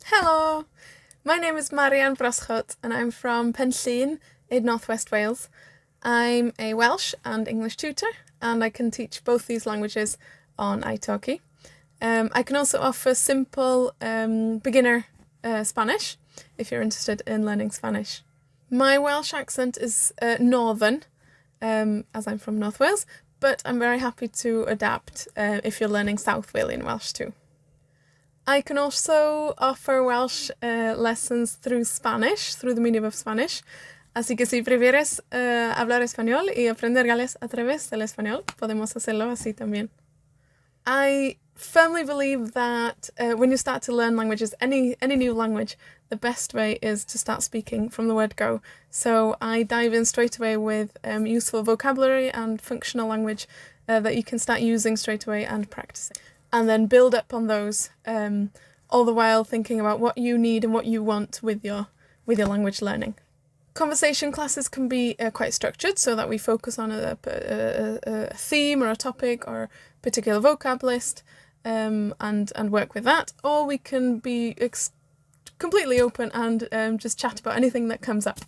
Hello, my name is Marianne Brosgott and I'm from Penllyn in Northwest Wales. I'm a Welsh and English tutor and I can teach both these languages on iTalki. I can also offer simple beginner Spanish if you're interested in learning Spanish. My Welsh accent is northern, as I'm from North Wales, but I'm very happy to adapt if you're learning South Walian Welsh too. I can also offer Welsh lessons through Spanish, through the medium of Spanish. Así que si prefieres hablar español y aprender gales a través del español, podemos hacerlo así también. I firmly believe that when you start to learn languages, any new language, the best way is to start speaking from the word go. So I dive in straight away with useful vocabulary and functional language that you can start using straight away and practicing. And then build up on those, all the while thinking about what you need and what you want with your language learning. Conversation classes can be quite structured so that we focus on a theme or a topic or a particular vocab list and work with that. Or we can be completely open and just chat about anything that comes up.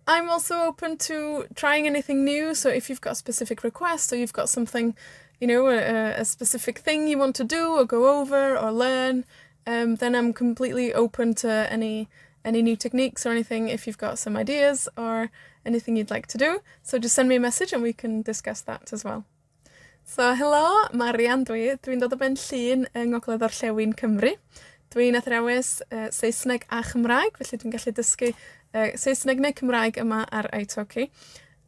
I'm also open to trying anything new. So if you've got a specific request or you've got something, a specific thing you want to do or go over or learn, then I'm completely open to any new techniques or anything if you've got some ideas or anything you'd like to do. So just send me a message and we can discuss that as well. So hello, Marianne dwi'n dod o Penllyn yng Ngogledd Orllewin Cymru. Dwi'n athrawes Saesneg a Chymraeg, felly dwi'n gallu dysgu Saesneg neu Cymraeg yma ar iTalki.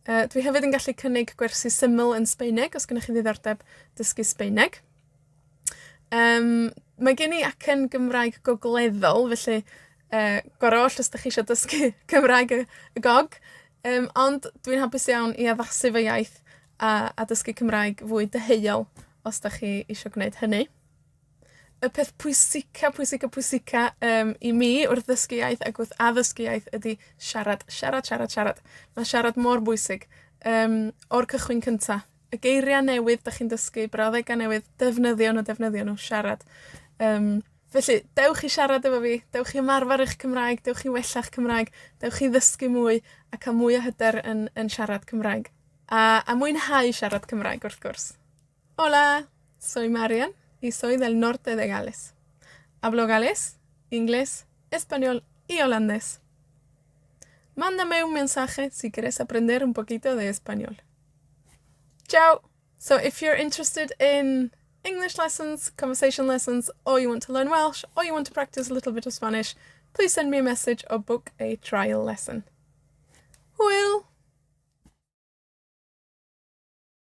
Dwi hefyd yn gallu cynnig gwersi syml yn Sbaeneg, os gennych chi ddiddordeb dysgu Sbaeneg. Mae gen i acen Gymraeg gogleddol, felly goroll os ydych chi eisiau dysgu Cymraeg y gog, ond dwi'n hapus iawn i addasu fy iaith a dysgu Cymraeg fwy deheuol os ydych chi eisiau gwneud hynny. Y peth pwysica i mi wrth ddysgu iaith ac wrth addysgu iaith ydy siarad. Mae siarad mor bwysig. O'r cychwyn cynta. Y geiriau newydd dych chi'n dysgu, brawddegau newydd, defnyddio nhw, siarad. Felly, dewch i siarad efo fi, dewch i ymarfer eich Cymraeg, dewch i wella'ch Cymraeg, dewch i ddysgu mwy a cael mwy o hyder yn siarad Cymraeg. A mwynhau siarad Cymraeg wrth gwrs. Hola, soy Marian. Y soy del norte de Gales. Hablo galés, inglés, español y holandés. Mándame un mensaje si quieres aprender un poquito de español. Ciao! So if you're interested in English lessons, conversation lessons, or you want to learn Welsh, or you want to practice a little bit of Spanish, please send me a message or book a trial lesson. Hwyl!